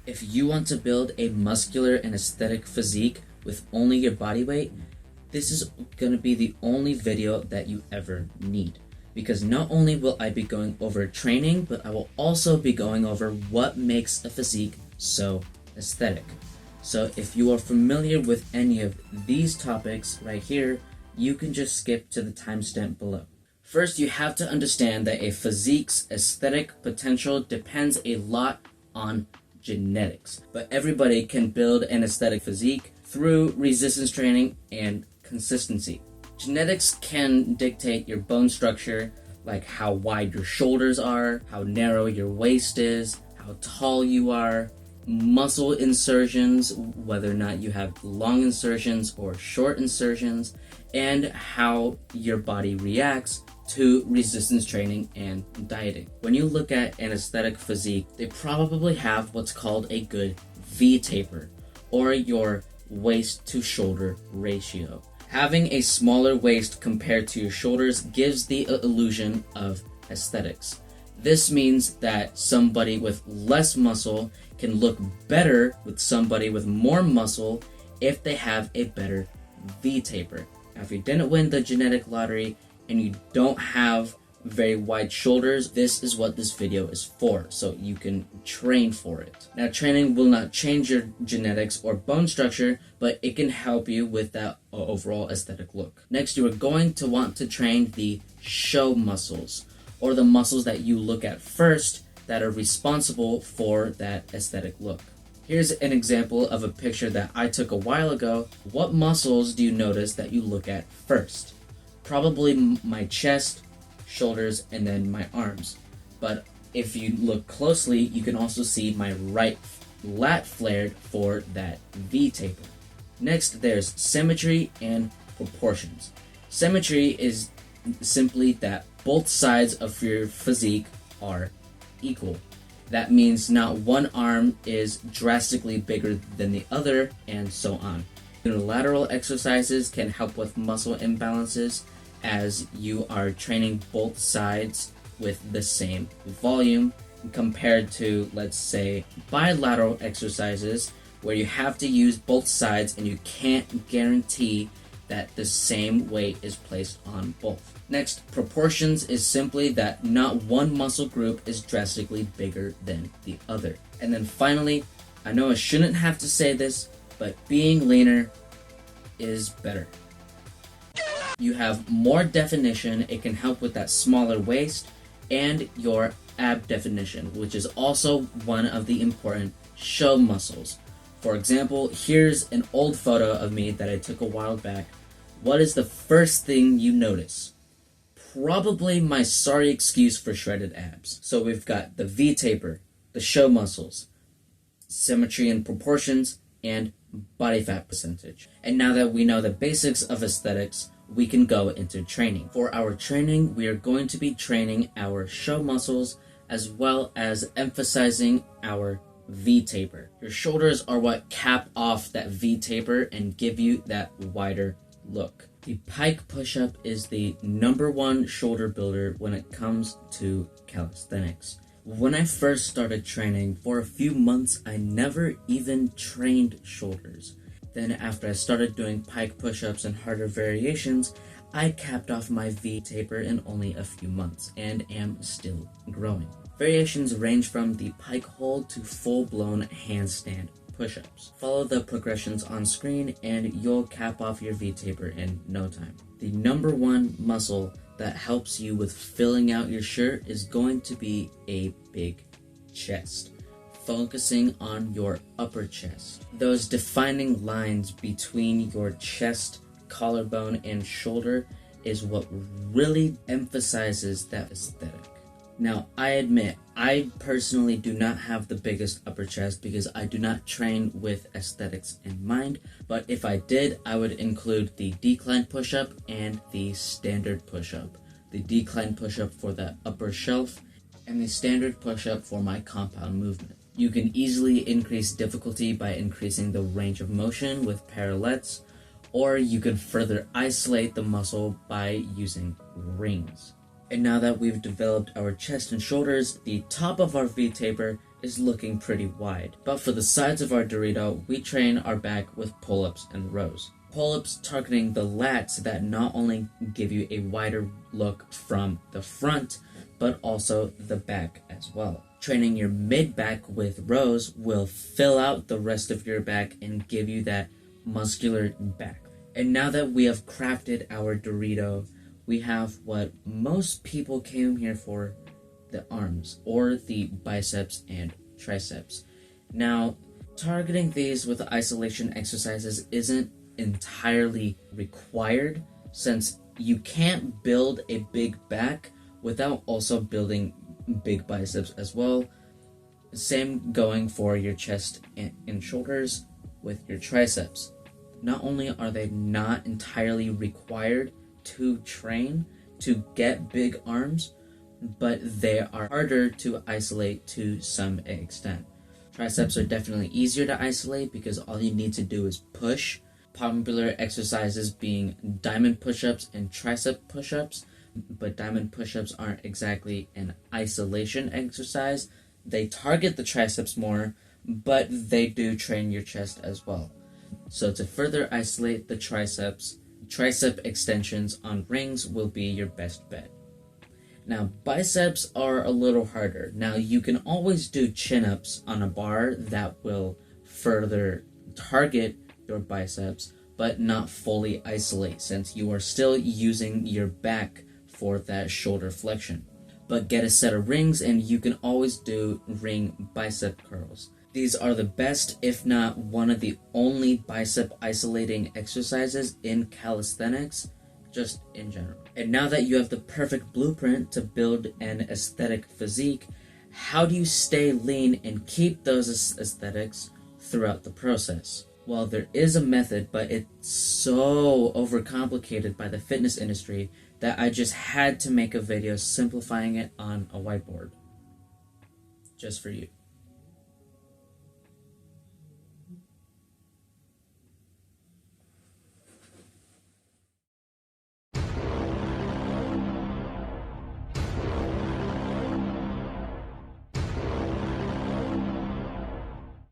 If you want to build a muscular and aesthetic physique with only your body weight, this is going to be the only video that you ever need. Because not only will I be going over training, but I will also be going over what makes a physique so aesthetic. So if you are familiar with any of these topics right here, you can just skip to the timestamp below. First, you have to understand that a physique's aesthetic potential depends a lot on genetics. But everybody can build an aesthetic physique through resistance training and consistency. Genetics can dictate your bone structure, like how wide your shoulders are, how narrow your waist is, how tall you are, muscle insertions, whether or not you have long insertions or short insertions, and how your body reacts to resistance training and dieting. When you look at an aesthetic physique, they probably have what's called a good V-taper, or your waist to shoulder ratio. Having a smaller waist compared to your shoulders gives the illusion of aesthetics. This means that somebody with less muscle can look better with somebody with more muscle if they have a better V-taper. Now, if you didn't win the genetic lottery and you don't have very wide shoulders, this is what this video is for, so you can train for it. Now, training will not change your genetics or bone structure, but it can help you with that overall aesthetic look. Next, you are going to want to train the show muscles, or the muscles that you look at first that are responsible for that aesthetic look. Here's an example of a picture that I took a while ago. What muscles do you notice that you look at first? Probably my chest, shoulders, and then my arms. But if you look closely, you can also see my right lat flared for that V-taper. Next, there's symmetry and proportions. Symmetry is simply that both sides of your physique are equal. That means not one arm is drastically bigger than the other, and so on. Unilateral exercises can help with muscle imbalances as you are training both sides with the same volume compared to, let's say, bilateral exercises where you have to use both sides and you can't guarantee that the same weight is placed on both. Next, proportions is simply that not one muscle group is drastically bigger than the other. And then finally, I know I shouldn't have to say this, but being leaner is better. You have more definition, it can help with that smaller waist, and your ab definition, which is also one of the important show muscles. For example, here's an old photo of me that I took a while back. What is the first thing you notice? Probably my sorry excuse for shredded abs. So we've got the V-taper, the show muscles, symmetry and proportions, and body fat percentage. And now that we know the basics of aesthetics, we can go into training. For our training, we are going to be training our show muscles as well as emphasizing our V-taper. Your shoulders are what cap off that V-taper and give you that wider look. The pike push-up is the #1 shoulder builder when it comes to calisthenics. When I first started training, for a few months, I never even trained shoulders. Then after I started doing pike push-ups and harder variations, I capped off my V-taper in only a few months and am still growing. Variations range from the pike hold to full-blown handstand push-ups. Follow the progressions on screen and you'll cap off your V-taper in no time. The #1 muscle that helps you with filling out your shirt is going to be a big chest. Focusing on your upper chest. Those defining lines between your chest, collarbone, and shoulder is what really emphasizes that aesthetic. Now, I admit, I personally do not have the biggest upper chest because I do not train with aesthetics in mind, but if I did, I would include the decline push-up and the standard push-up. The decline push-up for the upper shelf, and the standard push-up for my compound movement. You can easily increase difficulty by increasing the range of motion with parallettes, or you can further isolate the muscle by using rings. And now that we've developed our chest and shoulders, the top of our V-taper is looking pretty wide. But for the sides of our Dorito, we train our back with pull-ups and rows. Pull-ups targeting the lats that not only give you a wider look from the front, but also the back as well. Training your mid-back with rows will fill out the rest of your back and give you that muscular back. And now that we have crafted our Dorito, we have what most people came here for, the arms, or the biceps and triceps. Now, targeting these with isolation exercises isn't entirely required, since you can't build a big back without also building big biceps as well. Same going for your chest and shoulders with your triceps. Not only are they not entirely required to train to get big arms, but they are harder to isolate to some extent. Triceps are definitely easier to isolate because all you need to do is push. Popular exercises being diamond push-ups and tricep push-ups, but diamond push-ups aren't exactly an isolation exercise. They target the triceps more, but they do train your chest as well. So to further isolate the triceps, tricep extensions on rings will be your best bet. Now, biceps are a little harder. Now, you can always do chin-ups on a bar that will further target your biceps, but not fully isolate, since you are still using your back for that shoulder flexion. But get a set of rings and you can always do ring bicep curls. These are the best, if not one of the only bicep isolating exercises in calisthenics, just in general. And now that you have the perfect blueprint to build an aesthetic physique, how do you stay lean and keep those aesthetics throughout the process? Well, there is a method, but it's so overcomplicated by the fitness industry that I just had to make a video simplifying it on a whiteboard. Just for you.